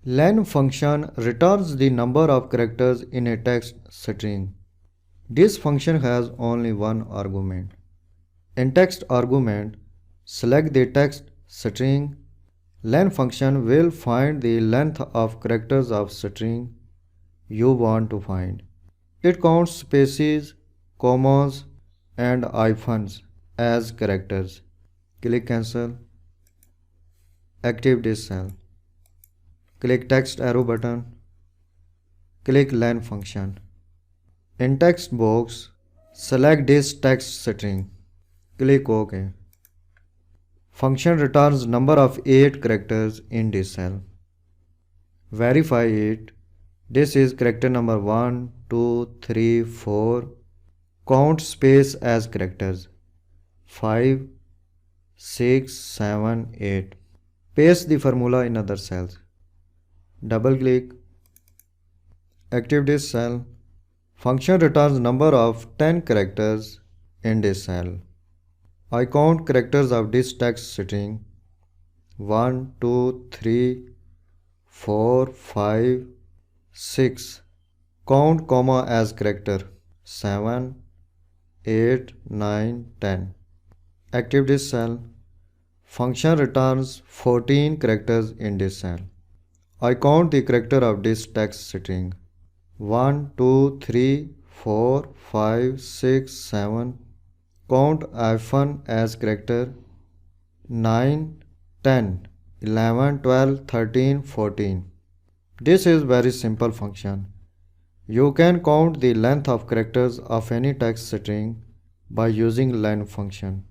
LEN function returns the number of characters in a text string. This function has only one argument. In text argument, select the text string. LEN function will find the length of characters of string you want to find. It counts spaces, commas, and hyphens as characters. Click cancel. Active this cell. Click text arrow button. Click LEN function. In text box, select this text string. Click OK. Function returns number of 8 characters in this cell. Verify it. This is character number 1, 2, 3, 4. Count space as characters. 5, 6, 7, 8. Paste the formula in other cells. Double click. Active this cell. Function returns number of 10 characters in this cell. I count characters of this text string. 1, 2, 3, 4, 5, 6. Count comma as character. 7, 8, 9, 10. Active this cell. Function returns 14 characters in this cell. I count the character of this text string. 1, 2, 3, 4, 5, 6, 7. Count hyphen as character. 9, 10, 11, 12, 13, 14. This is very simple function. You can count the length of characters of any text string by using LEN function.